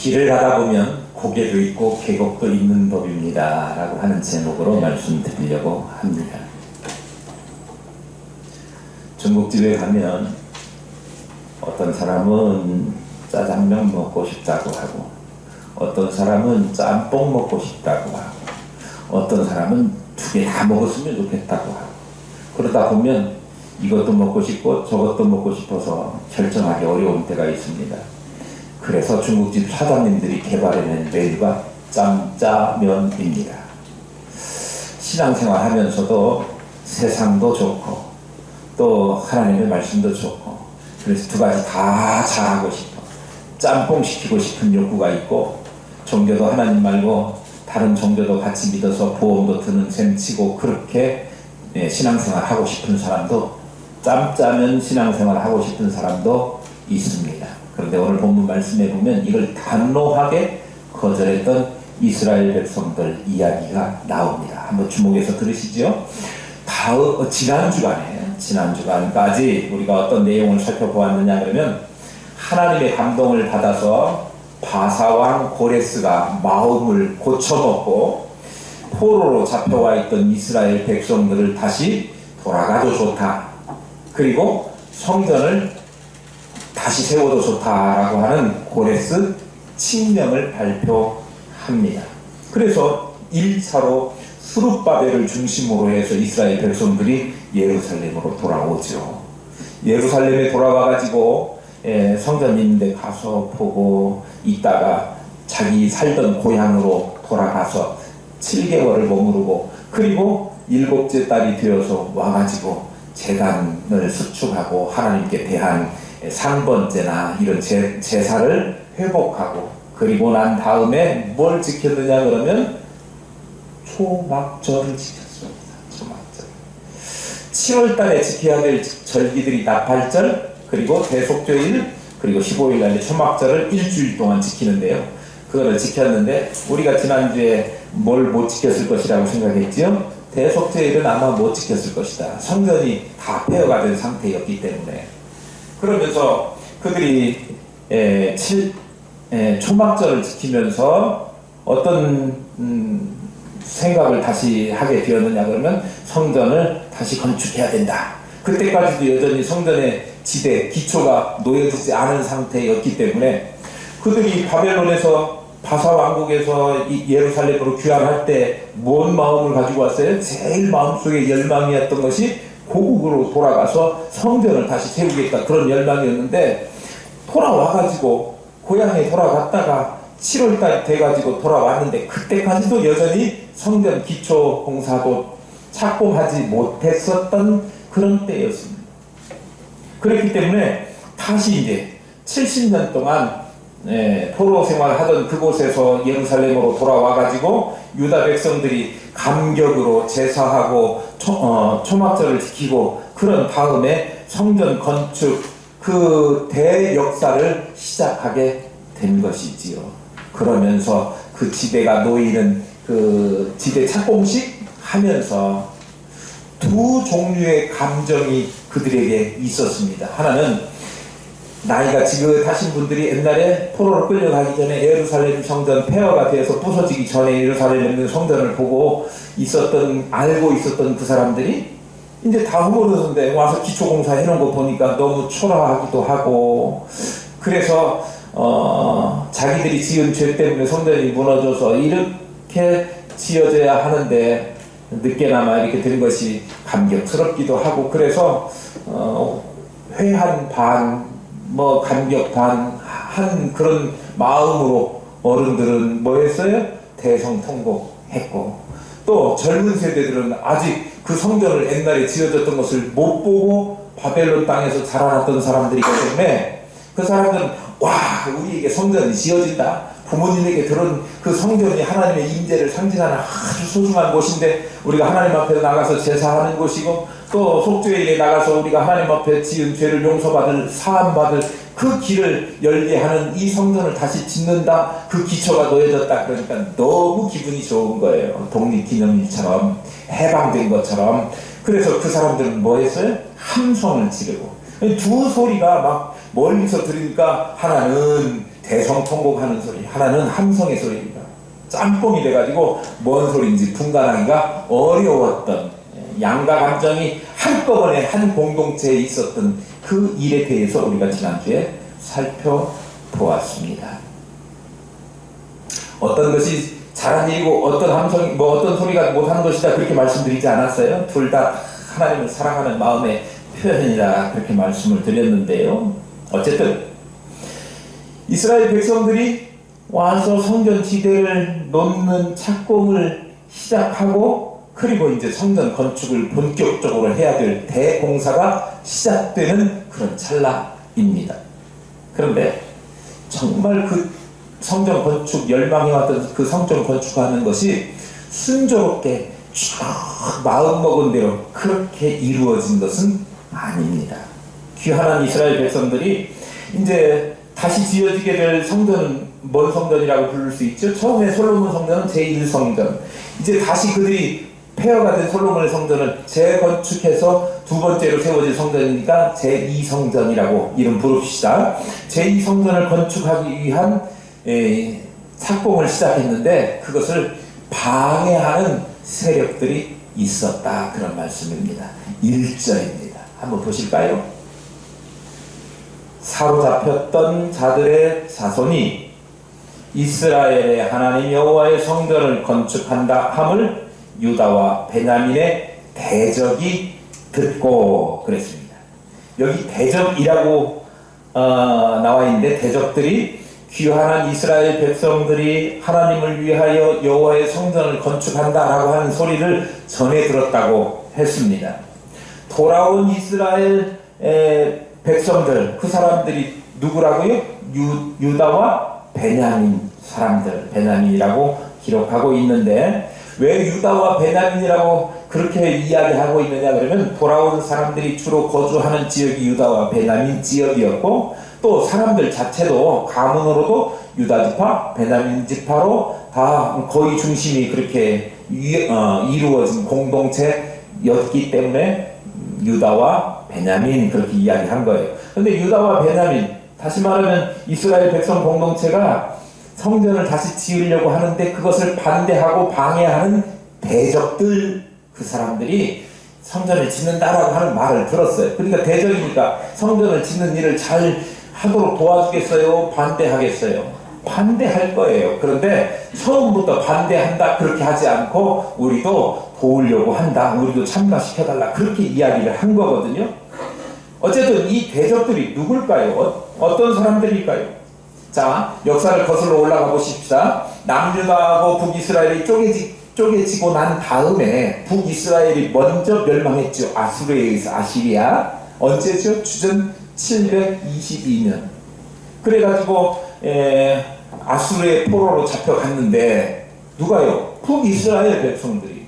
길을 가다 보면 고개도 있고 계곡도 있는 법입니다 라고 하는 제목으로 말씀드리려고 합니다. 중국집에 가면 어떤 사람은 짜장면 먹고 싶다고 하고, 어떤 사람은 짬뽕 먹고 싶다고 하고, 어떤 사람은 두 개 다 먹었으면 좋겠다고 하고, 그러다 보면 이것도 먹고 싶고 저것도 먹고 싶어서 결정하기 어려운 때가 있습니다. 그래서 중국집 사장님들이 개발해낸 메뉴가 짬짜면입니다. 신앙생활 하면서도 세상도 좋고 또 하나님의 말씀도 좋고, 그래서 두 가지 다 잘하고 싶어 짬뽕 시키고 싶은 욕구가 있고, 종교도 하나님 말고 다른 종교도 같이 믿어서 보험도 드는 셈 치고 그렇게 신앙생활 하고 싶은 사람도, 짬짜면 신앙생활 하고 싶은 사람도 있습니다. 그런데 오늘 본문 말씀에 보면 이걸 단호하게 거절했던 이스라엘 백성들 이야기가 나옵니다. 한번 주목해서 들으시죠. 지난주간까지 우리가 어떤 내용을 살펴보았느냐 그러면, 하나님의 감동을 받아서 바사왕 고레스가 마음을 고쳐먹고 포로로 잡혀와 있던 이스라엘 백성들을 다시 돌아가도 좋다, 그리고 성전을 다시 세워도 좋다라고 하는 고레스 칙령을 발표합니다. 그래서 1차로 스룹바벨을 중심으로 해서 이스라엘 백성들이 예루살렘으로 돌아오죠. 예루살렘에 돌아와가지고 성전 있는데 가서 보고 있다가 자기 살던 고향으로 돌아가서 7개월을 머무르고, 그리고 7째 달이 되어서 와가지고 제단을 수축하고 하나님께 대한 상번제나 이런 제사를 회복하고, 그리고 난 다음에 뭘 지켰느냐 그러면 초막절을 지켰습니다. 초막절. 7월달에 지켜야 될 절기들이 나팔절, 그리고 대속죄일, 그리고 15일날 초막절을 일주일 동안 지키는데요. 그거를 지켰는데 우리가 지난주에 뭘 못 지켰을 것이라고 생각했지요? 대속죄일은 아마 못 지켰을 것이다. 성전이 다 폐허가 된 상태였기 때문에. 그러면서 그들이 초막절을 지키면서 어떤 생각을 다시 하게 되었느냐 그러면, 성전을 다시 건축해야 된다. 그때까지도 여전히 성전의 지대, 기초가 놓여지지 않은 상태였기 때문에 그들이 바벨론에서 바사왕국에서 예루살렘으로 귀환할 때 뭔 마음을 가지고 왔어요? 제일 마음속에 열망이었던 것이 고국으로 돌아가서 성전을 다시 세우겠다, 그런 열망이었는데, 돌아와가지고 고향에 돌아갔다가 7월달 돼가지고 돌아왔는데 그때까지도 여전히 성전 기초 공사도 착공하지 못했었던 그런 때였습니다. 그렇기 때문에 다시 이제 70년 동안 포로 생활하던 그곳에서 예루살렘으로 돌아와가지고 유다 백성들이 감격으로 제사하고 초막절을 지키고, 그런 다음에 성전 건축 그 대역사를 시작하게 된 것이지요. 그러면서 그 지대가 놓이는 그 지대 착공식 하면서 두 종류의 감정이 그들에게 있었습니다. 하나는 나이가 지긋하신 분들이 옛날에 포로로 끌려가기 전에 예루살렘 성전 폐허가 되어서 부서지기 전에 예루살렘에 있는 성전을 보고 알고 있었던 그 사람들이 이제 다 허물어졌는데 와서 기초공사 해놓은 거 보니까 너무 초라하기도 하고, 그래서 자기들이 지은 죄 때문에 성전이 무너져서 이렇게 지어져야 하는데 늦게나마 이렇게 된 것이 감격스럽기도 하고, 그래서 회한 반 감격 반 한 그런 마음으로 어른들은 뭐 했어요? 대성통곡했고, 또 젊은 세대들은 아직 그 성전을 옛날에 지어졌던 것을 못 보고 바벨론 땅에서 자라났던 사람들이기 때문에 그 사람들은 와, 우리에게 성전이 지어진다, 부모님에게 들은 그 성전이 하나님의 임재를 상징하는 아주 소중한 곳인데 우리가 하나님 앞에 나가서 제사하는 곳이고, 또 속죄일에 나가서 우리가 하나님 앞에 지은 죄를 용서받을, 사함받을 그 길을 열게 하는 이 성전을 다시 짓는다, 그 기초가 놓여졌다. 그러니까 너무 기분이 좋은 거예요. 독립기념일처럼, 해방된 것처럼. 그래서 그 사람들은 뭐 했어요? 함성을 지르고, 두 소리가 막 멀리서 들으니까 하나는 대성통곡하는 소리, 하나는 함성의 소리입니다. 짬뽕이 돼가지고 뭔 소리인지 분간하기가 어려웠던, 양가 감정이 한꺼번에 한 공동체에 있었던 그 일에 대해서 우리가 지난주에 살펴보았습니다. 어떤 것이 잘한 일이고 어떤 함성이 어떤 소리가 못한 것이다 그렇게 말씀드리지 않았어요? 둘 다 하나님을 사랑하는 마음의 표현이라 그렇게 말씀을 드렸는데요. 어쨌든 이스라엘 백성들이 와서 성전 지대를 놓는 착공을 시작하고, 그리고 이제 성전 건축을 본격적으로 해야 될 대공사가 시작되는 그런 찰나입니다. 그런데 정말 그 성전 건축, 열망해왔던 그 성전 건축하는 것이 순조롭게 쭉 마음먹은 대로 그렇게 이루어진 것은 아닙니다. 귀한 이스라엘 백성들이 이제 다시 지어지게 될 성전은 뭔 성전이라고 부를 수 있죠? 처음에 솔로몬 성전은 제1성전, 이제 다시 그들이 폐허가 된 솔로몬의 성전을 재건축해서 두 번째로 세워질 성전이니까 제2성전이라고 이름 부릅시다. 제2성전을 건축하기 위한 착공을 시작했는데 그것을 방해하는 세력들이 있었다, 그런 말씀입니다. 1절입니다. 한번 보실까요? 사로잡혔던 자들의 자손이 이스라엘의 하나님 여호와의 성전을 건축한다 함을 유다와 베냐민의 대적이 듣고, 그랬습니다. 여기 대적이라고 나와 있는데, 대적들이 귀환한 이스라엘 백성들이 하나님을 위하여 여호와의 성전을 건축한다라고 하는 소리를 전해 들었다고 했습니다. 돌아온 이스라엘 백성들, 그 사람들이 누구라고요? 유다와 베냐민 사람들, 베냐민이라고 기록하고 있는데, 왜 유다와 베냐민이라고 그렇게 이야기하고 있느냐 그러면, 돌아온 사람들이 주로 거주하는 지역이 유다와 베냐민 지역이었고, 또 사람들 자체도 가문으로도 유다 지파, 베냐민 지파로 다 거의 중심이 그렇게 이루어진 공동체였기 때문에 유다와 베냐민 그렇게 이야기한 거예요. 그런데 유다와 베냐민, 다시 말하면 이스라엘 백성 공동체가 성전을 다시 지으려고 하는데 그것을 반대하고 방해하는 대적들, 그 사람들이 성전을 짓는다라고 하는 말을 들었어요. 그러니까 대적이니까 성전을 짓는 일을 잘 하도록 도와주겠어요? 반대하겠어요? 반대할 거예요. 그런데 처음부터 반대한다 그렇게 하지 않고 우리도 도우려고 한다, 우리도 참가시켜달라, 그렇게 이야기를 한 거거든요. 어쨌든 이 대적들이 누굴까요? 어떤 사람들일까요? 자, 역사를 거슬러 올라가 보십시다. 남유다하고 북이스라엘이 쪼개지고 난 다음에 북이스라엘이 먼저 멸망했죠. 아수르에 의해서. 아시리아. 언제죠? 주전 722년. 그래가지고 아수르의 포로로 잡혀갔는데 누가요? 북이스라엘 백성들이.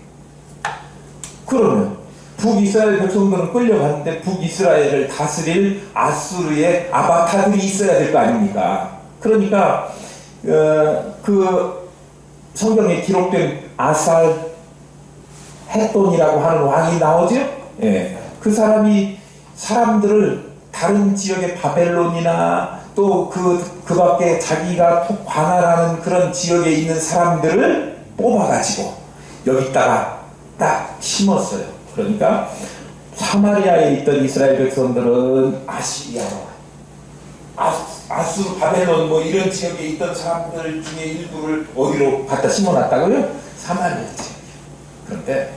그러면 북이스라엘 백성들은 끌려갔는데 북이스라엘을 다스릴 아수르의 아바타들이 있어야 될 거 아닙니까? 그러니까 그 성경에 기록된 아살 헷돈이라고 하는 왕이 나오죠? 예. 그 사람이 사람들을 다른 지역의 바벨론이나 또 그 밖에 자기가 관할하는 그런 지역에 있는 사람들을 뽑아가지고 여기다가 딱 심었어요. 그러니까 사마리아에 있던 이스라엘 백성들은 아시리아로, 아수르, 바벨론 뭐 이런 지역에 있던 사람들 중에 일부를 어디로 갖다 심어놨다고요? 사마리아 지역. 그런데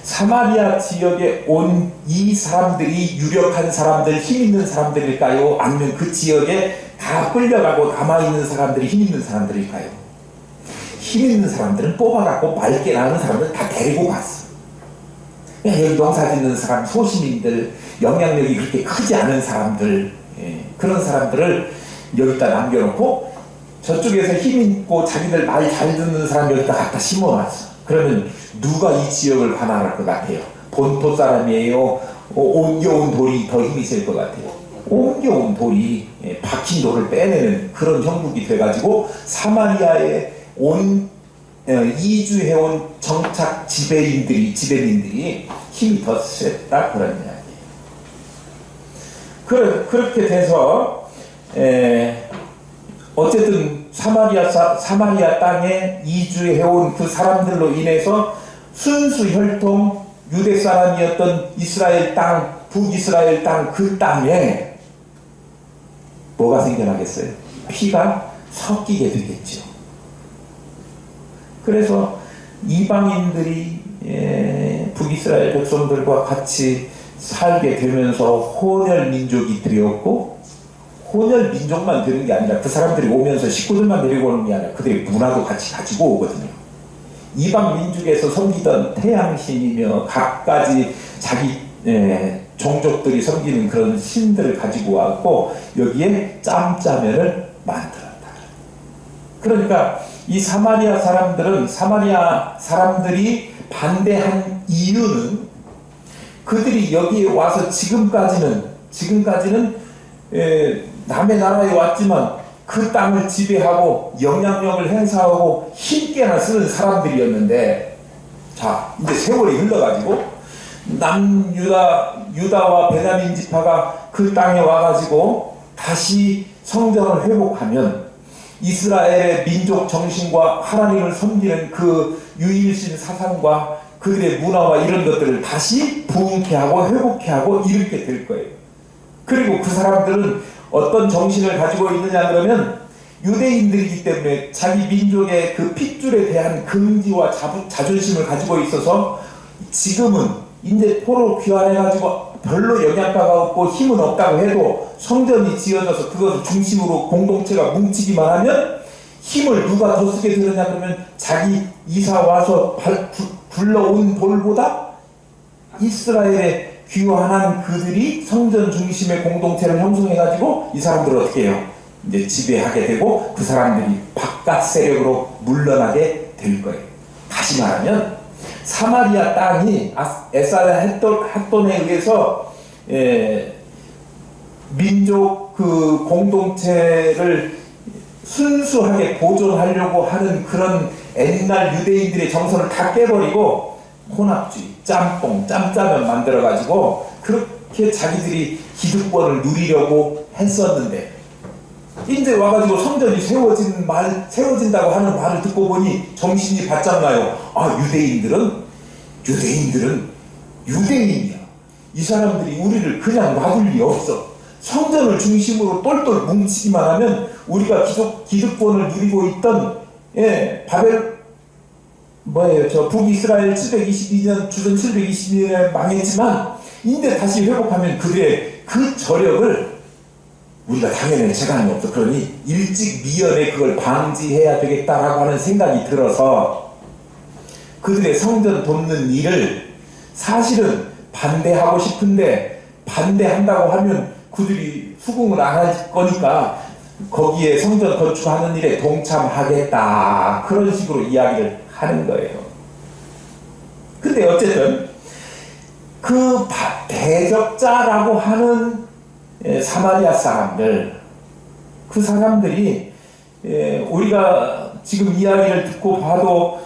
사마리아 지역에 온 이 사람들이 유력한 사람들, 힘 있는 사람들일까요? 아니면 그 지역에 다 끌려가고 남아있는 사람들이 힘 있는 사람들일까요? 힘 있는 사람들은 뽑아갖고 맑게 나는 사람들 다 데리고 갔어. 여기 농사 짓는 사람, 소시민들, 영향력이 그렇게 크지 않은 사람들, 그런 사람들을 여기다 남겨놓고 저쪽에서 힘있고 자기들 말 잘 듣는 사람 여기다 갖다 심어놨어. 그러면 누가 이 지역을 관할할 것 같아요? 본토 사람이에요? 옮겨온 돌이 더 힘이 셀 것 같아요? 옮겨온 돌이 박힌 돌을 빼내는 그런 형국이 돼가지고 사마리아에 이주해온 정착 지배민들이 힘이 더 셌다, 그런 이야기예요. 그렇게 돼서 어쨌든 사마리아 땅에 이주해온 그 사람들로 인해서 순수 혈통 유대 사람이었던 이스라엘 땅, 북이스라엘 땅, 그 땅에 뭐가 생겨나겠어요? 피가 섞이게 되겠죠. 그래서 이방인들이 북이스라엘 백성들과 같이 살게 되면서 혼혈 민족이 되었고, 혼혈 민족만 되는 게 아니라 그 사람들이 오면서 식구들만 데리고 오는 게 아니라 그들의 문화도 같이 가지고 오거든요. 이방 민족에서 섬기던 태양신이며 각가지 자기 종족들이 섬기는 그런 신들을 가지고 왔고, 여기에 짬짜면을 만들었다. 그러니까 이 사마리아 사람들이 반대한 이유는, 그들이 여기에 와서 지금까지는 남의 나라에 왔지만 그 땅을 지배하고 영향력을 행사하고 힘께나 쓰는 사람들이었는데, 자, 이제 세월이 흘러가지고 유다와 베냐민 지파가 그 땅에 와가지고 다시 성전을 회복하면 이스라엘의 민족 정신과 하나님을 섬기는 그 유일신 사상과 그들의 문화와 이런 것들을 다시 부흥케 하고 회복케 하고 일으키게 될 거예요. 그리고 그 사람들은 어떤 정신을 가지고 있느냐 그러면, 유대인들이기 때문에 자기 민족의 그 핏줄에 대한 긍지와 자존심을 가지고 있어서 지금은 이제 포로 귀환해가지고 별로 영향가가 없고 힘은 없다고 해도 성전이 지어져서 그것을 중심으로 공동체가 뭉치기만 하면 힘을 누가 더 쓰게 되느냐 그러면, 자기 이사 와서 굴러온 돌보다 이스라엘의 귀환한 그들이 성전 중심의 공동체를 형성해가지고 이 사람들을 어떻게 해요? 이제 지배하게 되고 그 사람들이 바깥 세력으로 물러나게 될 거예요. 다시 말하면 사마리아 땅이 에사야 핫돈에 의해서 민족 그 공동체를 순수하게 보존하려고 하는 그런 옛날 유대인들의 정서를 다 깨버리고 혼합주의, 짬뽕, 짬짜면 만들어가지고 그렇게 자기들이 기득권을 누리려고 했었는데, 이제 와가지고 성전이 세워진다고 하는 말을 듣고 보니 정신이 바짝 나요. 아, 유대인들은 유대인이야. 이 사람들이 우리를 그냥 놔둘 리 없어. 성전을 중심으로 똘똘 뭉치기만 하면 우리가 기득권을 누리고 있던 북이스라엘 722년, 주전 722년에 망했지만 이제 다시 회복하면 그들의 그 저력을 우리가 당연히 재간이 없어. 그러니 일찍 미연에 그걸 방지해야 되겠다라고 하는 생각이 들어서 그들의 성전 돕는 일을 사실은 반대하고 싶은데, 반대한다고 하면 그들이 수긍을 안 할 거니까 거기에 성전 건축하는 일에 동참하겠다, 그런 식으로 이야기를 하는 거예요. 근데 어쨌든 그 대적자라고 하는 사마리아 사람들, 그 사람들이 우리가 지금 이야기를 듣고 봐도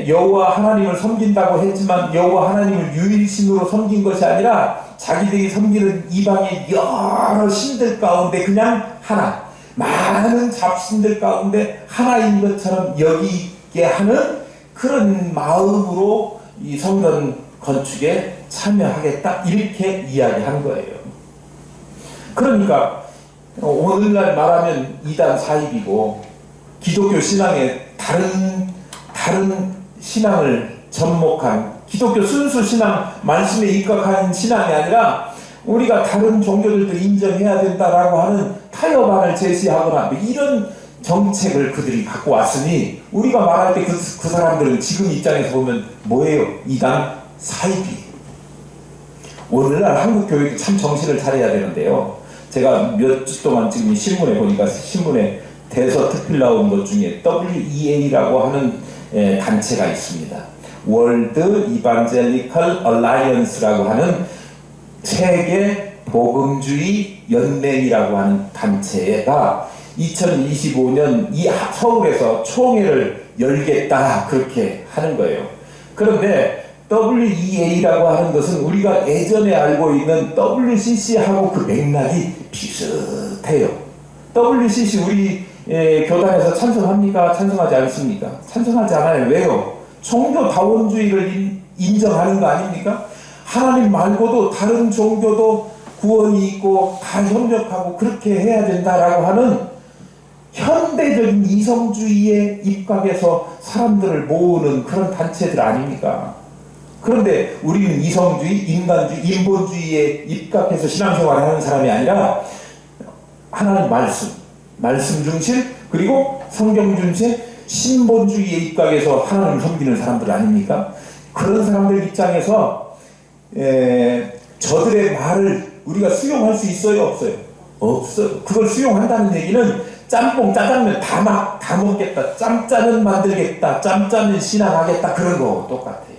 여호와 하나님을 섬긴다고 했지만 여호와 하나님을 유일신으로 섬긴 것이 아니라 자기들이 섬기는 이방의 여러 신들 가운데 그냥 하나, 많은 잡신들 가운데 하나인 것처럼 여기게 하는 그런 마음으로 이 성전 건축에 참여하겠다, 이렇게 이야기한 거예요. 그러니까 오늘날 말하면 이단 사입이고 기독교 신앙의 다른 신앙을 접목한, 기독교 순수 신앙, 말씀에 입각한 신앙이 아니라 우리가 다른 종교들도 인정해야 된다라고 하는 타협안을 제시하거나 이런 정책을 그들이 갖고 왔으니, 우리가 말할 때 그 사람들은 지금 입장에서 보면 뭐예요? 이단 사입이. 오늘날 한국 교육이 참 정신을 차려야 되는데요. 제가 몇 주 동안 지금 이 신문에 보니까, 신문에 대서특필 나온 것 중에 WEA라고 하는 단체가 있습니다. 월드 이반젤리컬 얼라이언스라고 하는 세계 복음주의 연맹이라고 하는 단체가 2025년 이 서울에서 총회를 열겠다, 그렇게 하는 거예요. 그런데 WEA라고 하는 것은 우리가 예전에 알고 있는 WCC하고 그 맥락이 비슷해요. WCC, 우리 교단에서 찬성합니까? 찬성하지 않습니까? 찬성하지 않아요. 왜요? 종교다원주의를 인정하는 거 아닙니까? 하나님 말고도 다른 종교도 구원이 있고 다 협력하고 그렇게 해야 된다라고 하는 현대적인 이성주의에 입각해서 사람들을 모으는 그런 단체들 아닙니까? 그런데 우리는 이성주의, 인간주의, 인본주의에 입각해서 신앙생활을 하는 사람이 아니라 하나님 말씀 중심, 그리고 성경 중심, 신본주의에 입각해서 하나님을 섬기는 사람들 아닙니까? 그런 사람들 입장에서 저들의 말을 우리가 수용할 수 있어요? 없어요? 없어요. 그걸 수용한다는 얘기는 짬뽕, 짜장면 다 먹겠다, 짬짜면 만들겠다, 짬짜면 신앙하겠다, 그런 거 똑같아요.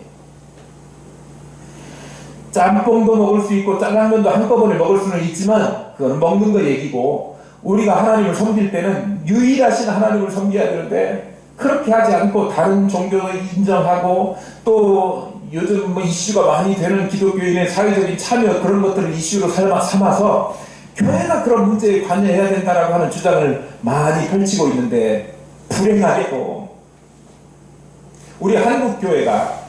짬뽕도 먹을 수 있고 짜장면도 한꺼번에 먹을 수는 있지만 그건 먹는 거 얘기고, 우리가 하나님을 섬길 때는 유일하신 하나님을 섬겨야 되는데 그렇게 하지 않고 다른 종교도 인정하고, 또 요즘 뭐 이슈가 많이 되는 기독교인의 사회적인 참여, 그런 것들을 이슈로 삼아서 교회가 그런 문제에 관여해야 된다라고 하는 주장을 많이 펼치고 있는데, 불행하게도 우리 한국교회가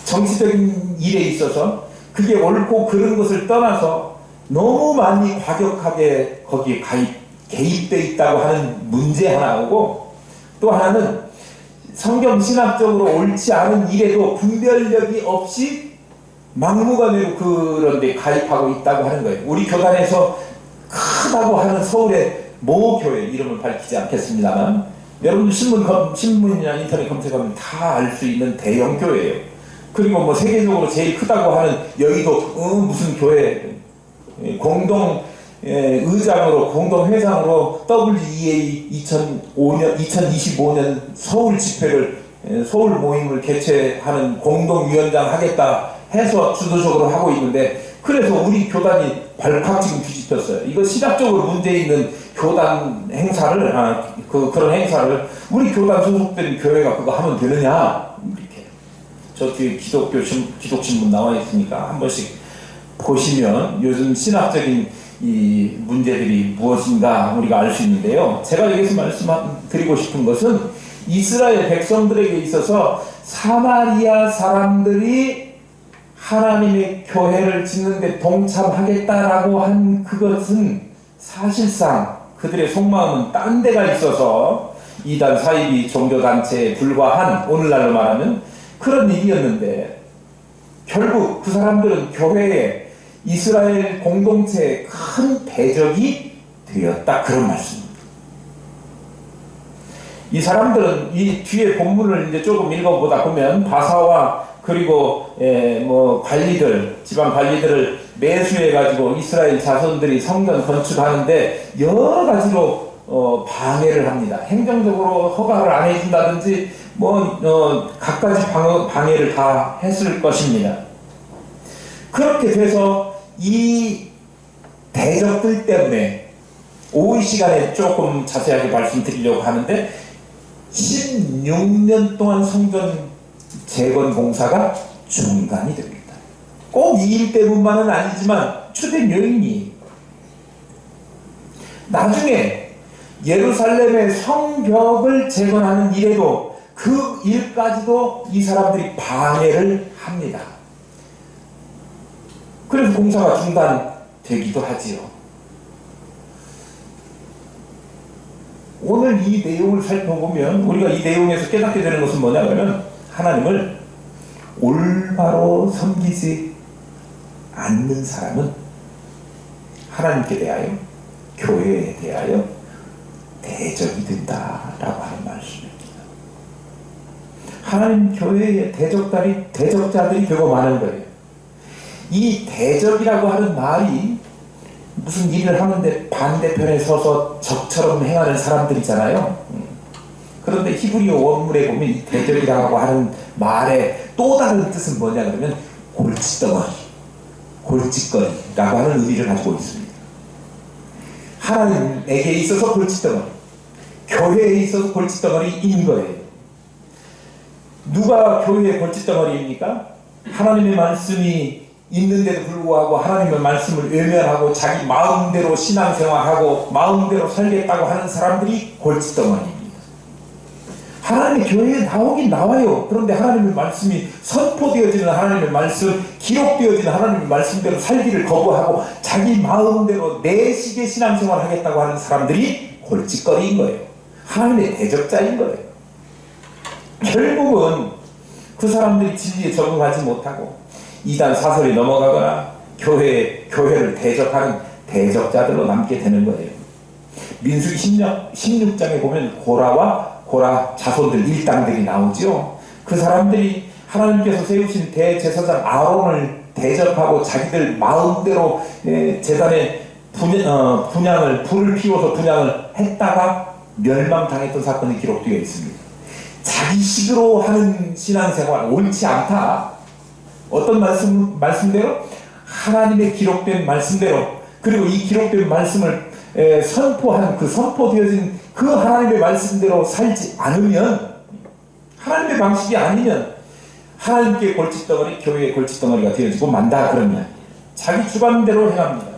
정치적인 일에 있어서 그게 옳고 그른 것을 떠나서 너무 많이 과격하게 거기에 개입되어 있다고 하는 문제 하나고, 또 하나는 성경 신학적으로 옳지 않은 일에도 분별력이 없이 막무가내로 그런 데 가입하고 있다고 하는 거예요. 우리 교단에서 크다고 하는 서울의 모 교회, 이름을 밝히지 않겠습니다만, 여러분들 신문이나 인터넷 검색하면 다 알 수 있는 대형 교회예요. 그리고 뭐 세계적으로 제일 크다고 하는 여의도 무슨 교회 공동 의장으로, 공동회장으로 WEA 2025년 서울 집회를, 서울 모임을 개최하는 공동위원장 하겠다 해서 주도적으로 하고 있는데, 그래서 우리 교단이 발칵 지금 뒤집혔어요. 이거 신학적으로 문제 있는 교단 행사를, 그런 행사를 우리 교단 소속된 교회가 그거 하면 되느냐, 이렇게. 저 뒤에 기독신문 나와 있으니까 한 번씩 보시면 요즘 신학적인 이 문제들이 무엇인가 우리가 알 수 있는데요. 제가 여기서 말씀드리고 싶은 것은 이스라엘 백성들에게 있어서 사마리아 사람들이 하나님의 교회를 짓는데 동참하겠다라고 한 그것은 사실상 그들의 속마음은 딴 데가 있어서 이단 사이비 종교단체에 불과한, 오늘날로 말하면 그런 일이었는데, 결국 그 사람들은 교회에, 이스라엘 공동체에 큰 대적이 되었다, 그런 말씀입니다. 이 사람들은 이 뒤에 본문을 이제 조금 읽어보다 보면 바사와 그리고 뭐 관리들, 지방 관리들을 매수해가지고 이스라엘 자손들이 성전 건축하는데 여러 가지로 방해를 합니다. 행정적으로 허가를 안 해준다든지 갖가지 방해를 다 했을 것입니다. 그렇게 돼서 이 대적들 때문에 오후 시간에 조금 자세하게 말씀드리려고 하는데, 16년 동안 성전 재건 공사가 중단이 됩니다. 꼭 이 일 때문만은 아니지만 주된 요인이, 나중에 예루살렘의 성벽을 재건하는 일에도 그 일까지도 이 사람들이 방해를 합니다. 그래서 공사가 중단되기도 하지요. 오늘 이 내용을 살펴보면 우리가 이 내용에서 깨닫게 되는 것은 뭐냐면, 하나님을 올바로 섬기지 않는 사람은 하나님께 대하여, 교회에 대하여 대적이 된다라고 하는 말씀입니다. 하나님 교회에 대적자들이 되고 마는 거예요. 이 대적이라고 하는 말이 무슨 일을 하는데 반대편에 서서 적처럼 행하는 사람들이잖아요. 그런데 히브리어 원문에 보면 이 대적이라고 하는 말의 또 다른 뜻은 뭐냐 그러면 골칫거리라고 하는 의미를 가지고 있습니다. 하나님에게 있어서 골칫덩어리, 교회에 있어서 골칫덩어리인 거예요. 누가 교회의 골칫덩어리입니까? 하나님의 말씀이 있는데도 불구하고 하나님의 말씀을 외면하고 자기 마음대로 신앙생활하고 마음대로 살겠다고 하는 사람들이 골칫덩어리입니다. 하나님의 교회에 나오긴 나와요. 그런데 하나님의 말씀이 선포되어지는 하나님의 말씀, 기록되어지는 하나님의 말씀대로 살기를 거부하고 자기 마음대로 내 식의 신앙생활을 하겠다고 하는 사람들이 골칫거리인 거예요. 하나님의 대적자인 거예요. 결국은 그 사람들이 진리에 적응하지 못하고 이단 사설이 넘어가거나 교회를 대적하는 대적자들로 남게 되는 거예요. 민수기 16장에 보면 고라 자손들 일당들이 나오죠. 그 사람들이 하나님께서 세우신 대제사장 아론을 대적하고 자기들 마음대로 제단에 불을 피워서 분향을 했다가 멸망당했던 사건이 기록되어 있습니다. 자기 식으로 하는 신앙생활 옳지 않다. 어떤 말씀대로? 하나님의 기록된 말씀대로, 그리고 이 기록된 말씀을 선포한 선포되어진 그 하나님의 말씀대로 살지 않으면, 하나님의 방식이 아니면 하나님께 골칫덩어리, 교회의 골칫덩어리가 되어지고 만다, 그러면 자기 주관대로 행합니다.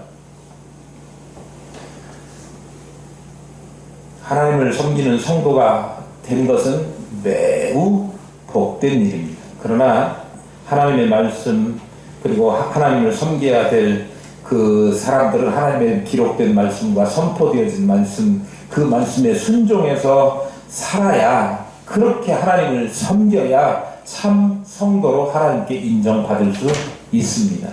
하나님을 섬기는 성도가 된 것은 매우 복된 일입니다. 그러나 하나님의 말씀, 그리고 하나님을 섬겨야 될 그 사람들은 하나님의 기록된 말씀과 선포되어진 말씀, 그 말씀에 순종해서 살아야, 그렇게 하나님을 섬겨야 참 성도로 하나님께 인정받을 수 있습니다.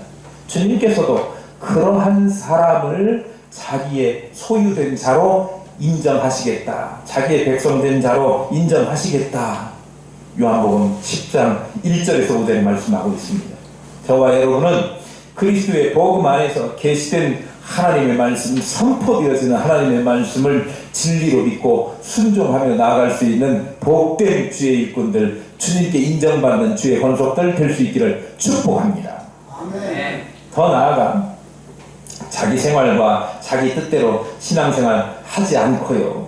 주님께서도 그러한 사람을 자기의 소유된 자로 인정하시겠다, 자기의 백성된 자로 인정하시겠다, 요한복음 10장 1절에서 5절에 말씀하고 있습니다. 저와 여러분은 그리스도의 복음 안에서 계시된 하나님의 말씀, 선포되어지는 하나님의 말씀을 진리로 믿고 순종하며 나아갈 수 있는 복된 주의 일꾼들, 주님께 인정받는 주의 권속들 될 수 있기를 축복합니다. 아멘. 더 나아가 자기 생활과 자기 뜻대로 신앙생활 하지 않고요,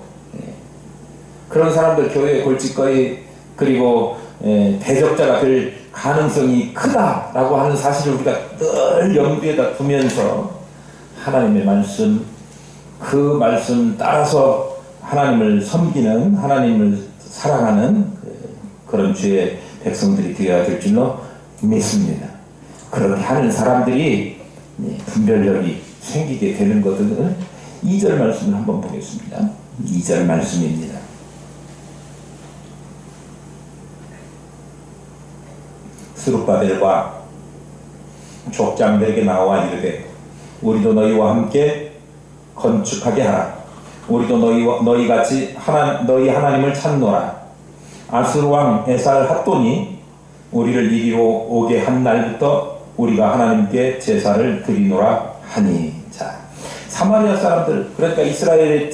그런 사람들 교회의 골칫거리, 그리고 대적자가 될 가능성이 크다라고 하는 사실을 우리가 늘 염두에다 두면서 하나님의 말씀, 그 말씀 따라서 하나님을 섬기는, 하나님을 사랑하는 그런 주의 백성들이 되어야 될 줄로 믿습니다. 그렇게 하는 사람들이 분별력이 생기게 되는 것들은 2절 말씀을 한번 보겠습니다. 2절 말씀입니다. 스룹바벨과 족장들에게 나와 이르되 우리도 너희와 함께 건축하게 하라. 우리도 너희같이 너희 하나님을 찾노라. 아수르 왕 에살 핫돈이 우리를 이리로 오게 한 날부터 우리가 하나님께 제사를 드리노라 하니. 자, 사마리아 사람들, 그러니까 이스라엘의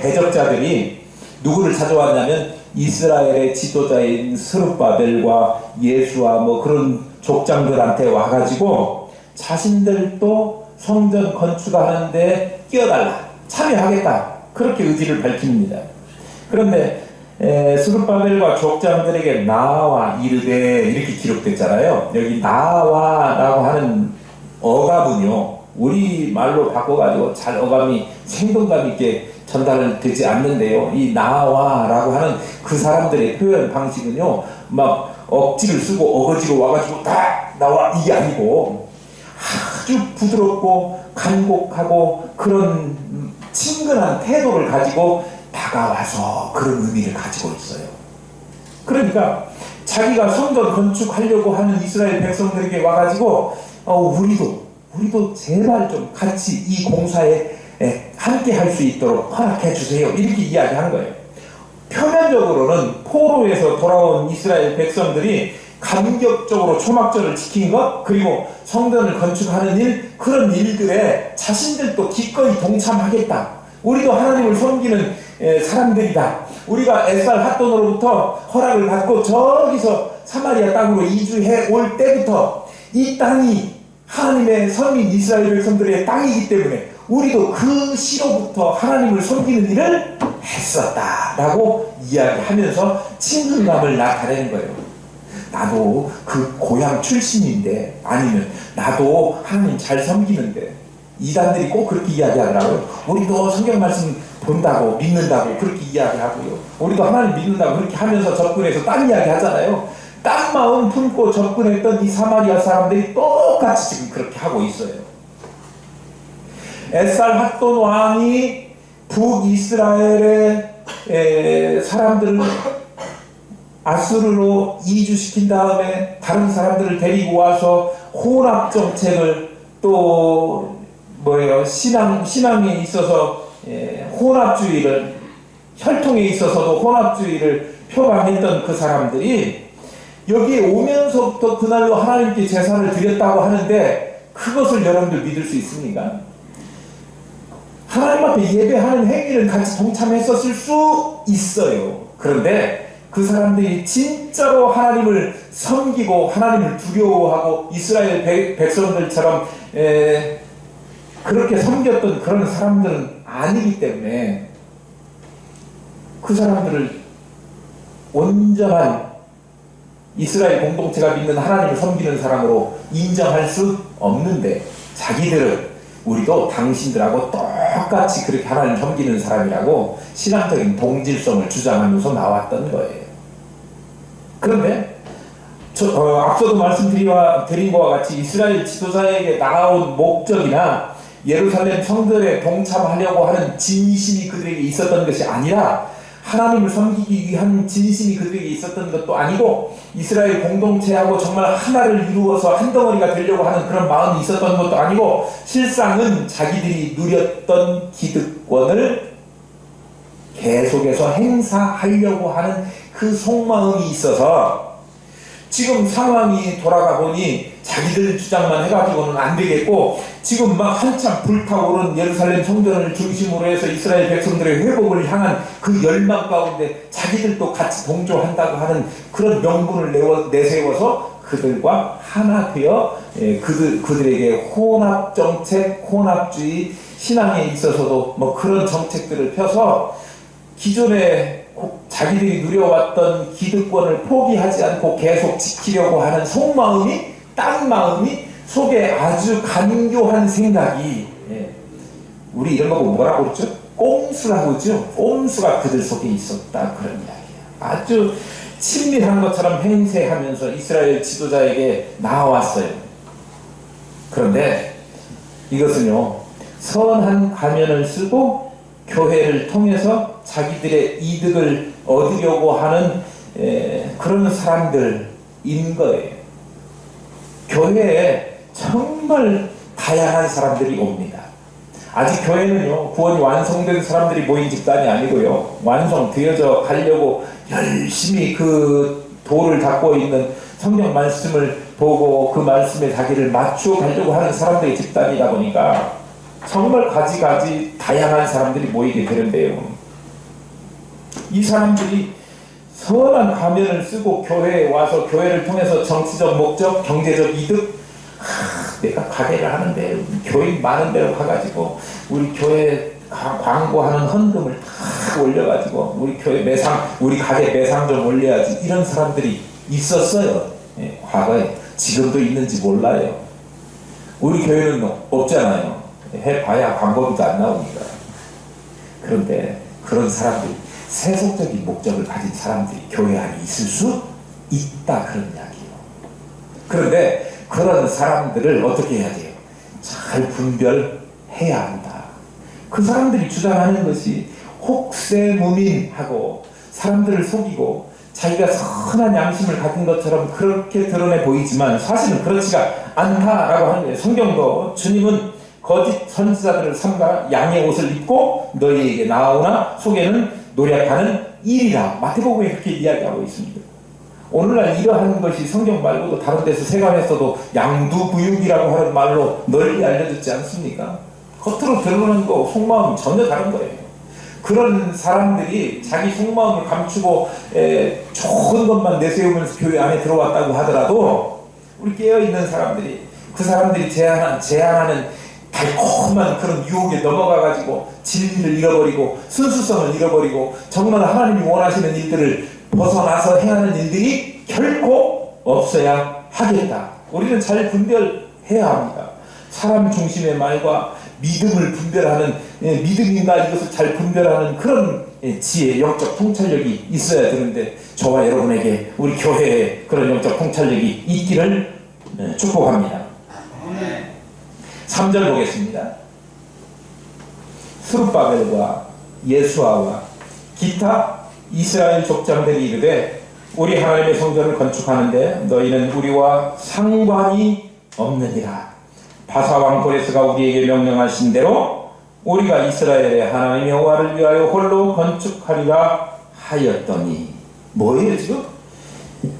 대적자들이 누구를 찾아왔냐면 이스라엘의 지도자인 스룹바벨과 예수와 그런 족장들한테 와가지고 자신들도 성전 건축하는데 끼어달라, 참여하겠다, 그렇게 의지를 밝힙니다. 그런데 스룹바벨과 족장들에게 나와 이르되 이렇게 기록됐잖아요. 여기 나와라고 하는 어감은요, 우리 말로 바꿔가지고 잘 어감이 생동감 있게 전달되지 않는데요, 이 나와라고 하는 그 사람들의 표현 방식은요, 막 억지를 쓰고 어거지로 와가지고 다 나와, 이게 아니고 아주 부드럽고 간곡하고 그런 친근한 태도를 가지고 다가와서 그런 의미를 가지고 있어요. 그러니까 자기가 성전 건축하려고 하는 이스라엘 백성들에게 와가지고 우리도 제발 좀 같이 이 공사에 함께 할 수 있도록 허락해 주세요, 이렇게 이야기한 거예요. 표면적으로는 포로에서 돌아온 이스라엘 백성들이 감격적으로 초막절을 지킨 것, 그리고 성전을 건축하는 일, 그런 일들에 자신들도 기꺼이 동참하겠다, 우리도 하나님을 섬기는 사람들이다, 우리가 에살 핫돈으로부터 허락을 받고 저기서 사마리아 땅으로 이주해 올 때부터 이 땅이 하나님의 선민 이스라엘 백성들의 땅이기 때문에 우리도 그 시로부터 하나님을 섬기는 일을 했었다라고 이야기하면서 친근감을 나타내는 거예요. 나도 그 고향 출신인데, 아니면 나도 하나님 잘 섬기는데, 이단들이 꼭 그렇게 이야기하더라고요. 우리도 성경 말씀 본다고 믿는다고 그렇게 이야기하고요. 우리도 하나님 믿는다고 그렇게 하면서 접근해서 딴 이야기 하잖아요. 딴 마음 품고 접근했던 이 사마리아 사람들이 똑같이 지금 그렇게 하고 있어요. 에살핫돈 왕이 북이스라엘의 사람들을 아수르로 이주시킨 다음에 다른 사람들을 데리고 와서 혼합 정책을 또 신앙에 있어서 혼합주의를, 혈통에 있어서도 혼합주의를 표방했던 그 사람들이 여기에 오면서부터 그날로 하나님께 제사를 드렸다고 하는데, 그것을 여러분들 믿을 수 있습니까? 하나님 앞에 예배하는 행위를 같이 동참했었을 수 있어요. 그런데 그 사람들이 진짜로 하나님을 섬기고 하나님을 두려워하고 이스라엘 백성들처럼 그렇게 섬겼던 그런 사람들은 아니기 때문에 그 사람들을 온전한 이스라엘 공동체가 믿는 하나님을 섬기는 사람으로 인정할 수 없는데, 자기들은 우리도 당신들하고 똑같이 그렇게 하나님 섬기는 사람이라고 신앙적인 동질성을 주장하면서 나왔던 거예요. 그런데 앞서도 말씀드린 것과 같이 이스라엘 지도자에게 나아온 목적이나 예루살렘 성전에 동참하려고 하는 진심이 그들에게 있었던 것이 아니라, 하나님을 섬기기 위한 진심이 그들에게 있었던 것도 아니고, 이스라엘 공동체하고 정말 하나를 이루어서 한 덩어리가 되려고 하는 그런 마음이 있었던 것도 아니고, 실상은 자기들이 누렸던 기득권을 계속해서 행사하려고 하는 그 속마음이 있어서, 지금 상황이 돌아가 보니 자기들 주장만 해가지고는 안 되겠고, 지금 막 한참 불타오른 예루살렘 성전을 중심으로 해서 이스라엘 백성들의 회복을 향한 그 열망 가운데 자기들도 같이 동조한다고 하는 그런 명분을 내세워서 그들과 하나 되어 그들에게 혼합정책, 혼합주의, 신앙에 있어서도 뭐 그런 정책들을 펴서 기존에 자기들이 누려왔던 기득권을 포기하지 않고 계속 지키려고 하는 속마음이, 딴 마음이 속에 아주 간교한 생각이, 우리 이런 거 뭐라고 그랬죠? 꼼수라고 그러죠? 꼼수가 그들 속에 있었다, 그런 이야기야. 아주 친밀한 것처럼 행세하면서 이스라엘 지도자에게 나왔어요. 그런데 이것은요, 선한 가면을 쓰고 교회를 통해서 자기들의 이득을 얻으려고 하는 그런 사람들인 거예요. 교회에 정말 다양한 사람들이 옵니다. 아직 교회는요, 구원이 완성된 사람들이 모인 집단이 아니고요, 완성되어져 가려고 열심히 그 도를 닦고 있는 성경 말씀을 보고 그 말씀에 자기를 맞추어 가려고 하는 사람들의 집단이다 보니까 정말 가지가지 다양한 사람들이 모이게 되는데요, 이 사람들이 선한 가면을 쓰고 교회에 와서 교회를 통해서 정치적 목적, 경제적 이득, 내가 가게를 하는데 교인 많은 데로 가가지고 우리 교회 광고하는 헌금을 다 올려가지고 우리 교회 매상, 우리 가게 매상 좀 올려야지, 이런 사람들이 있었어요. 과거에. 지금도 있는지 몰라요. 우리 교회는 없잖아요. 해봐야 광고비도 안 나오니까. 그런데 그런 사람들이, 세속적인 목적을 가진 사람들이 교회 안에 있을 수 있다, 그런 이야기예요. 그런데 그런 사람들을 어떻게 해야 돼요? 잘 분별해야 한다. 그 사람들이 주장하는 것이 혹세무민하고 사람들을 속이고 자기가 선한 양심을 가진 것처럼 그렇게 드러내 보이지만 사실은 그렇지가 않다라고 하는 거예요. 성경도 주님은 거짓 선지자들을 삼가 양의 옷을 입고 너희에게 나아오나 속에는 노력하는 일이라, 마태복음에 그렇게 이야기하고 있습니다. 오늘날 이러한 것이 성경 말고도 다른 데서 세간에서도 양두구육이라고 하는 말로 널리 알려졌지 않습니까? 겉으로 드러나는 거 속마음이 전혀 다른 거예요. 그런 사람들이 자기 속마음을 감추고 좋은 것만 내세우면서 교회 안에 들어왔다고 하더라도, 우리 깨어있는 사람들이, 그 사람들이 제안하는 달콤한 그런 유혹에 넘어가가지고 진리를 잃어버리고 순수성을 잃어버리고 정말 하나님이 원하시는 일들을 벗어나서 행하는 일들이 결코 없어야 하겠다. 우리는 잘 분별해야 합니다. 사람 중심의 말과 믿음을 분별하는, 믿음이나 이것을 잘 분별하는 그런 지혜, 영적 통찰력이 있어야 되는데, 저와 여러분에게 우리 교회에 그런 영적 통찰력이 있기를 축복합니다. 3절 보겠습니다. 스룹바벨과 예수아와 기타 이스라엘 족장들이 이르되 우리 하나님의 성전을 건축하는데 너희는 우리와 상관이 없느니라. 바사왕 고레스가 우리에게 명령하신 대로 우리가 이스라엘의 하나님 여호와를 위하여 홀로 건축하리라 하였더니, 뭐예요 지금?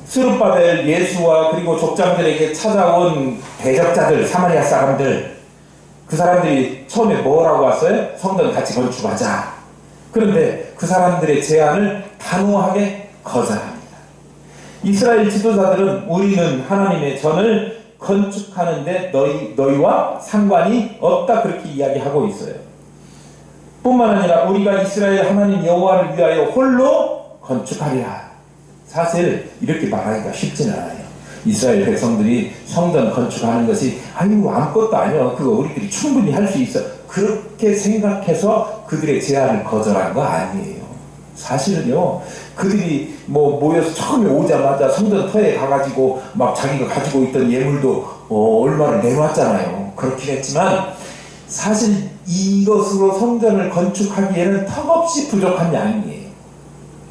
스룹바벨, 예수와 그리고 족장들에게 찾아온 대적자들, 사마리아 사람들, 그 사람들이 처음에 뭐라고 왔어요? 성전 같이 건축하자. 그런데 그 사람들의 제안을 단호하게 거절합니다. 이스라엘 지도자들은 우리는 하나님의 전을 건축하는데 너희와 상관이 없다, 그렇게 이야기하고 있어요. 뿐만 아니라 우리가 이스라엘 하나님 여호와를 위하여 홀로 건축하리라. 사실 이렇게 말하기가 쉽지는 않아요. 이스라엘 백성들이 성전 건축하는 것이 아무것도 아니야, 그거 우리들이 충분히 할 수 있어, 그렇게 생각해서 그들의 제안을 거절한 거 아니에요. 사실은요, 그들이 모여서 처음에 오자마자 성전 터에 가가지고 막 자기가 가지고 있던 예물도 얼마를 내놨잖아요. 그렇긴 했지만 사실 이것으로 성전을 건축하기에는 턱없이 부족한 양이에요.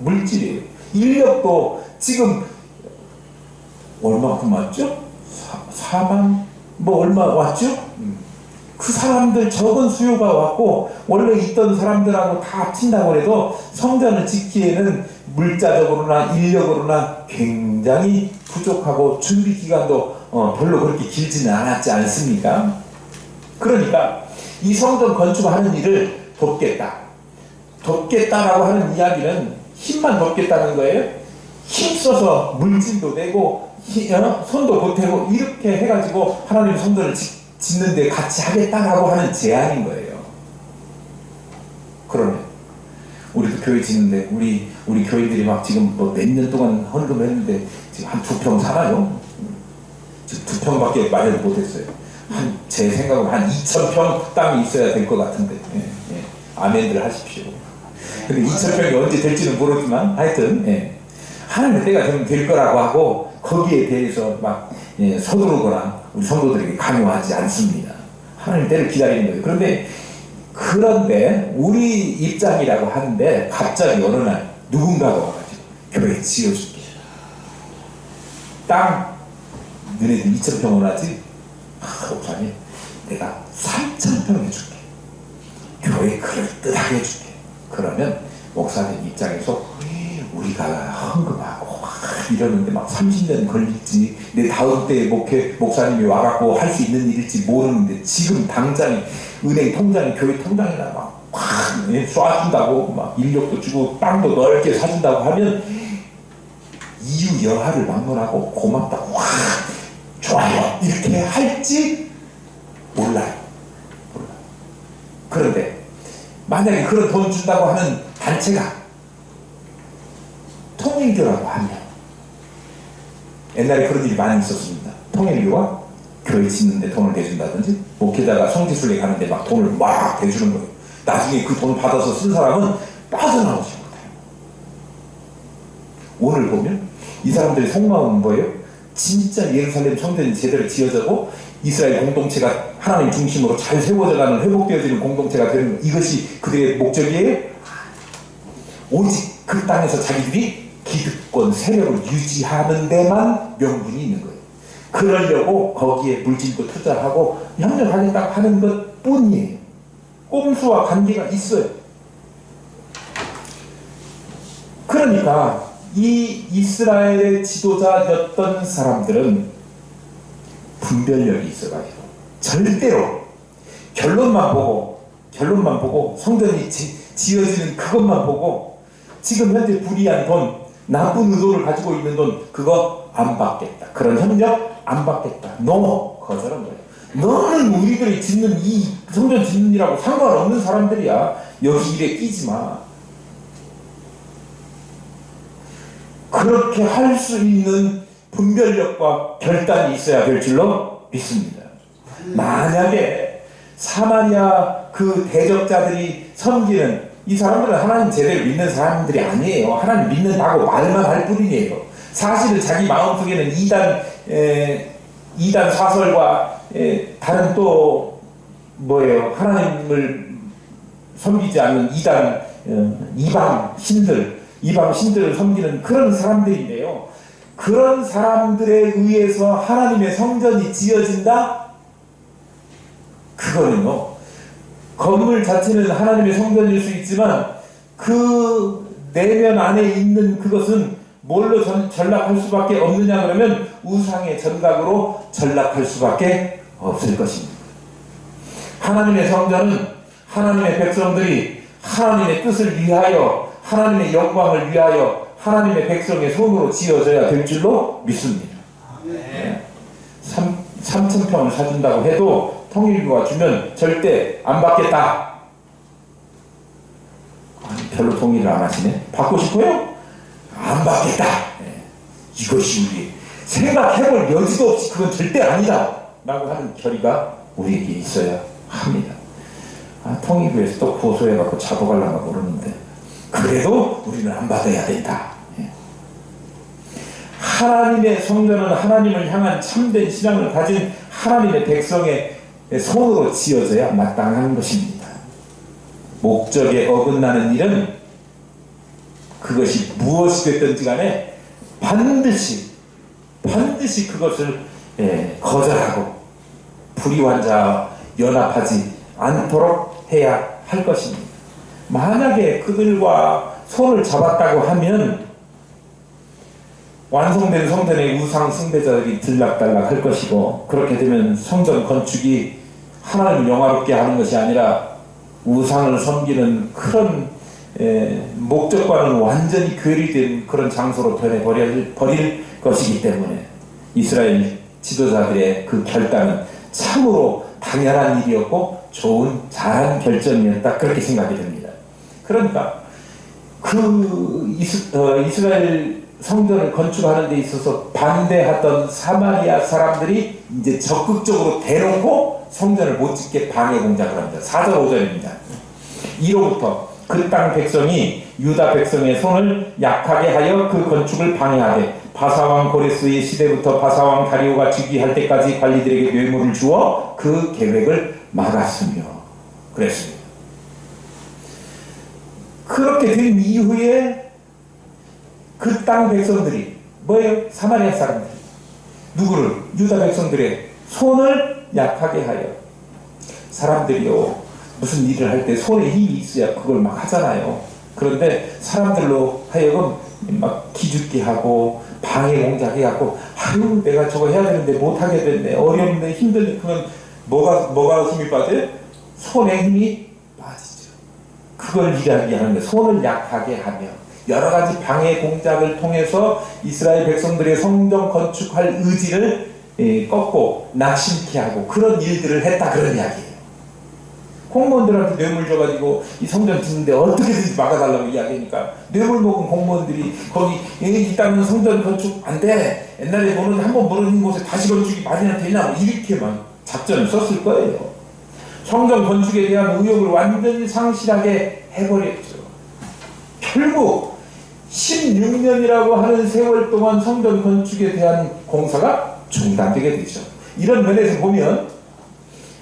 물질이에요. 인력도 지금 얼마큼 왔죠? 4만 얼마 왔죠? 그 사람들 적은 수요가 왔고, 원래 있던 사람들하고 다 합친다고 해도 성전을 짓기에는 물자적으로나 인력으로나 굉장히 부족하고 준비 기간도 별로 그렇게 길지는 않았지 않습니까? 그러니까 이 성전 건축하는 일을 돕겠다라고 하는 이야기는 힘만 돕겠다는 거예요. 힘써서 물질도 내고 손도 보태고 이렇게 해가지고 하나님 성전을 짓는데 같이 하겠다라고 하는 제안인 거예요. 그러면 우리도 교회 짓는데 우리 교인들이 막 지금 몇 년 동안 헌금했는데 지금 한 2평 사나요? 지금 2평밖에 마련을 못했어요. 제 생각은 한 2,000평 땅이 있어야 될 것 같은데, 아멘들 하십시오. 근데 2,000평이 언제 될지는 모르지만 하여튼 하나님의 때가 되면 될 거라고 하고, 거기에 대해서 막 서두르거나 우리 성도들에게 강요하지 않습니다. 하나님 때를 기다리는 거예요. 그런데 우리 입장이라고 하는데 갑자기 어느 날 누군가가 와가지고 교회 지어줄게, 땅 너네들 2,000평 원하지? 목사님 내가 3,000평 해줄게, 교회 그럴듯하게 해줄게. 그러면 목사님 입장에서 우리가 헌금하고 이러는데 막 30년 걸릴지, 내 다음 때 목사님이 와갖고 할 수 있는 일일지 모르는데 지금 당장 은행 통장에, 교회 통장에다 막 쏴준다고, 막 인력도 주고 땅도 넓게 사준다고 하면 이유 여하를 막론하고 고맙다고 좋아요 이렇게 할지 몰라요. 그런데 만약에 그런 돈 준다고 하는 단체가 통일교라고 하면, 옛날에 그런 일이 많이 있었습니다. 통일교가 교회 짓는데 돈을 대준다든지, 목회자가 성지순례 가는데 막 돈을 막 대주는 거예요. 나중에 그 돈 받아서 쓴 사람은 빠져나오지 못해요. 오늘 보면 이 사람들의 속마음은 뭐예요? 진짜 예루살렘 성전이 제대로 지어져고 이스라엘 공동체가 하나님 중심으로 잘 세워져가는, 회복되어지는 공동체가 되는, 이것이 그들의 목적이에요. 오직 그 땅에서 자기들이 기득권 세력을 유지하는 데만 명분이 있는 거예요. 그러려고 거기에 물질도 투자하고 협력하겠다고 하는 것 뿐이에요. 꼼수와 관계가 있어요. 그러니까 이 이스라엘의 지도자였던 사람들은 분별력이 있어가지고 절대로 결론만 보고 성전이 지어지는 그것만 보고, 지금 현재 불이한 돈, 나쁜 의도를 가지고 있는 돈, 그거 안 받겠다, 그런 협력 안 받겠다, 거절한 거예요. 너는 우리들이 짓는 이 성전 짓는 일하고 상관없는 사람들이야, 여기 일에 끼지 마. 그렇게 할 수 있는 분별력과 결단이 있어야 될 줄로 믿습니다. 만약에 사마리아 그 대적자들이 섬기는 이 사람들은 하나님 제대로 믿는 사람들이 아니에요. 하나님 믿는다고 말만 할 뿐이에요. 사실은 자기 마음속에는 이단 사설과 다른 또 뭐예요? 하나님을 섬기지 않는 이방 신들을 섬기는 그런 사람들인데요. 그런 사람들에 의해서 하나님의 성전이 지어진다? 그거는요, 건물 자체는 하나님의 성전일 수 있지만 그 내면 안에 있는 그것은 뭘로 전락할 수밖에 없느냐 그러면 우상의 전각으로 전락할 수밖에 없을 것입니다. 하나님의 성전은 하나님의 백성들이 하나님의 뜻을 위하여, 하나님의 영광을 위하여 하나님의 백성의 손으로 지어져야 될 줄로 믿습니다. 3,000평을 사준다고 해도 통일교가 주면 절대 안 받겠다. 아니, 별로 동의를 안 하시네. 받고 싶어요? 안 받겠다. 이것이 우리 생각해볼 여지도 없이 그건 절대 아니다 라고 하는 결의가 우리에게 있어야 합니다. 통일교에서 또 고소해갖고 잡아가려나 모르는데 그래도 우리는 안 받아야 된다. 하나님의 성전은 하나님을 향한 참된 신앙을 가진 하나님의 백성의 손으로 지어져야 마땅한 것입니다. 목적에 어긋나는 일은 그것이 무엇이 됐든지 간에 반드시 그것을 거절하고 불의환자와 연합하지 않도록 해야 할 것입니다. 만약에 그들과 손을 잡았다고 하면 완성된 성전의 우상 숭배자들이 들락달락 할 것이고, 그렇게 되면 성전 건축이 하나님을 영화롭게 하는 것이 아니라 우상을 섬기는 그런 목적과는 완전히 괴리된 그런 장소로 변해버릴 것이기 때문에 이스라엘 지도자들의 그 결단은 참으로 당연한 일이었고 잘한 결정이었다, 그렇게 생각이 됩니다. 그러니까 그 이스라엘 성전을 건축하는 데 있어서 반대하던 사마리아 사람들이 이제 적극적으로 대놓고 성전을 못 짓게 방해 공작을 합니다. 4절 5절입니다. 이로부터 그 땅 백성이 유다 백성의 손을 약하게 하여 그 건축을 방해하되 바사왕 고레스의 시대부터 바사왕 다리오가 즉위할 때까지 관리들에게 뇌물을 주어 그 계획을 막았으며 그랬습니다. 그렇게 된 이후에 그 땅 백성들이 뭐예요? 사마리아 사람들이 누구를? 유다 백성들의 손을 약하게 하여. 사람들이요, 무슨 일을 할 때 손에 힘이 있어야 그걸 막 하잖아요. 그런데 사람들로 하여금 막 기죽게 하고 방해 공작해갖고, 아유 내가 저거 해야 되는데 못하게 됐네, 어려운데 힘들네. 그러면 뭐가 힘이 빠져요? 손에 힘이 빠지죠. 그걸 이야기하는 거예요. 손을 약하게 하며 여러 가지 방해 공작을 통해서 이스라엘 백성들의 성전 건축할 의지를 꺾고 낙심케 하고 그런 일들을 했다, 그런 이야기예요. 공무원들한테 뇌물 줘가지고 이 성전 짓는데 어떻게든지 막아달라고 이야기하니까 뇌물 먹은 공무원들이 거기 이 땅은 성전 건축 안 돼, 옛날에 한번 무너진 곳에 다시 건축이 말이나 되냐, 이렇게만 작전을 썼을 거예요. 성전 건축에 대한 의욕을 완전히 상실하게 해버렸죠. 결국 16년이라고 하는 세월 동안 성전 건축에 대한 공사가 중단되게 되죠. 이런 면에서 보면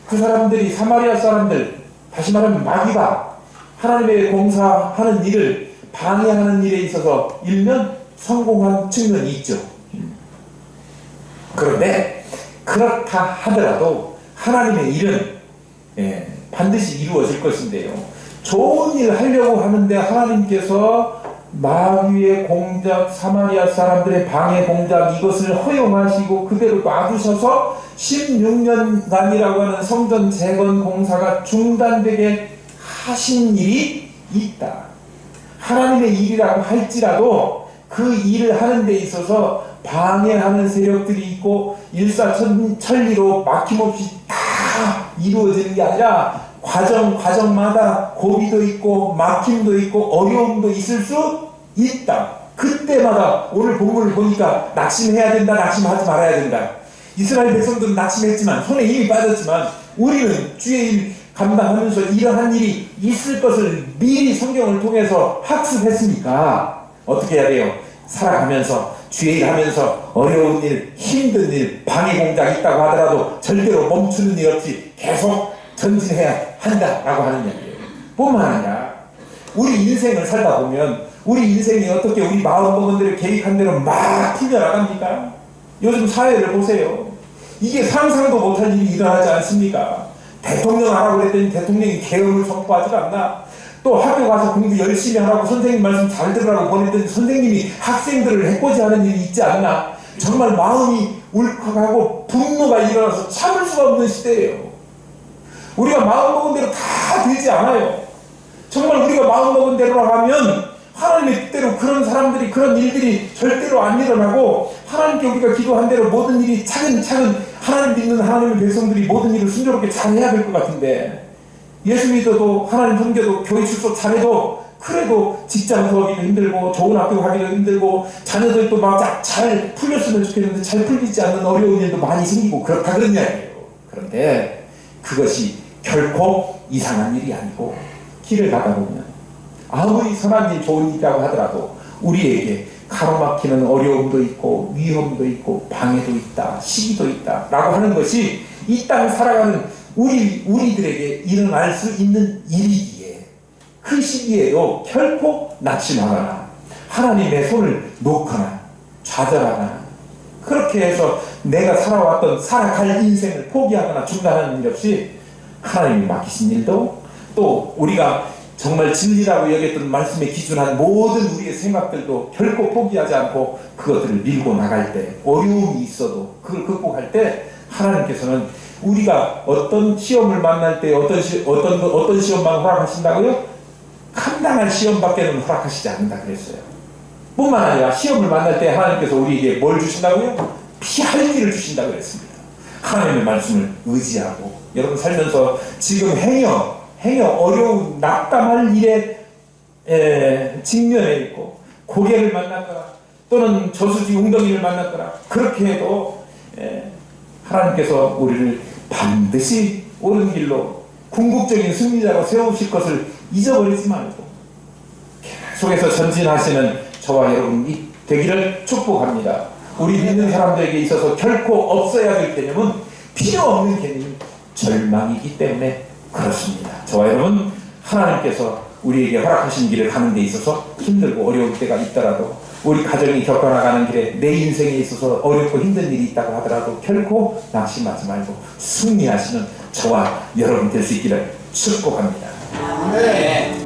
그 사람들이, 사마리아 사람들, 다시 말하면 마귀가 하나님의 공사하는 일을 방해하는 일에 있어서 일면 성공한 측면이 있죠. 그런데 그렇다 하더라도 하나님의 일은 반드시 이루어질 것인데요, 좋은 일 하려고 하는데 하나님께서 마귀의 공작, 사마리아 사람들의 방해 공작, 이것을 허용하시고 그대로 놔두셔서 16년간이라고 하는 성전 재건 공사가 중단되게 하신 일이 있다. 하나님의 일이라고 할지라도 그 일을 하는 데 있어서 방해하는 세력들이 있고 일사천리로 막힘없이 다 이루어지는 게 아니라 과정마다 고비도 있고 막힘도 있고 어려움도 있을 수 있다. 그때마다 오늘 본문을 보니까 낙심해야 된다, 낙심하지 말아야 된다. 이스라엘 백성들은 낙심했지만, 손에 힘이 빠졌지만, 우리는 주의 일 감당하면서 이러한 일이 있을 것을 미리 성경을 통해서 학습했으니까 어떻게 해야 돼요? 살아가면서 주의 일 하면서 어려운 일, 힘든 일, 방해 공작 있다고 하더라도 절대로 멈추는 일 없이 계속 전진해야 한다라고 하는 이야기예요. 뿐만 아니라 우리 인생을 살다 보면 우리 인생이 어떻게 우리 마음먹은 대로 계획한 대로 막 풀려나갑니까? 요즘 사회를 보세요. 이게 상상도 못할 일이 일어나지 않습니까? 대통령 하라고 그랬더니 대통령이 계엄을 선포하지 않나? 또 학교 가서 공부 열심히 하라고 선생님 말씀 잘 들으라고 보냈더니 선생님이 학생들을 해코지하는 일이 있지 않나? 정말 마음이 울컥하고 분노가 일어나서 참을 수가 없는 시대예요. 우리가 마음먹은 대로 다 되지 않아요. 정말 우리가 마음먹은 대로 하면 하나님의 뜻대로 그런 사람들이, 그런 일들이 절대로 안 일어나고 하나님께 우리가 기도한 대로 모든 일이 차근차근 하나님 믿는 하나님의 백성들이 모든 일을 순조롭게 잘해야 될 것 같은데, 예수 믿어도 하나님 섬겨도 교회 출석 잘해도 그래도 직장 구하기도 힘들고 좋은 학교 가기도 힘들고 자녀들도 막 잘 풀렸으면 좋겠는데 잘 풀리지 않는 어려운 일도 많이 생기고 그렇다 그런 이야기예요. 그런데 그것이 결코 이상한 일이 아니고 길을 가다 보면 아무리 선한 일, 좋은 일이라고 하더라도 우리에게 가로막히는 어려움도 있고 위험도 있고 방해도 있다, 시기도 있다 라고 하는 것이 이 땅 살아가는 우리들에게 일어날 수 있는 일이기에 그 시기에도 결코 낙심하거나 하나님의 손을 놓거나 좌절하거나 그렇게 해서 내가 살아갈 인생을 포기하거나 중단하는 일 없이 하나님이 맡기신 일도 또 우리가 정말 진리라고 여겼던 말씀에 기준한 모든 우리의 생각들도 결코 포기하지 않고 그것들을 밀고 나갈 때, 어려움이 있어도 그걸 극복할 때 하나님께서는 우리가 어떤 시험을 만날 때 어떤 시험만 허락하신다고요? 감당할 시험밖에는 허락하시지 않는다 그랬어요. 뿐만 아니라 시험을 만날 때 하나님께서 우리에게 뭘 주신다고요? 피할 길을 주신다고 그랬습니다. 하나님의 말씀을 의지하고 여러분 살면서 지금 행여 어려운 낙담할 일에 직면해 있고 고개를 만났거나 또는 저수지 웅덩이를 만났거나 그렇게 해도 하나님께서 우리를 반드시 옳은 길로 궁극적인 승리자로 세우실 것을 잊어버리지 말고 계속해서 전진하시는 저와 여러분이 되기를 축복합니다. 우리 믿는 사람들에게 있어서 결코 없어야 될 개념은 필요 없는 개념인 절망이기 때문에 그렇습니다. 저와 여러분 하나님께서 우리에게 허락하신 길을 가는 데 있어서 힘들고 어려울 때가 있더라도 우리 가정이 겪어나가는 길에 내 인생에 있어서 어렵고 힘든 일이 있다고 하더라도 결코 낙심하지 말고 승리하시는 저와 여러분 될 수 있기를 축복합니다. 네.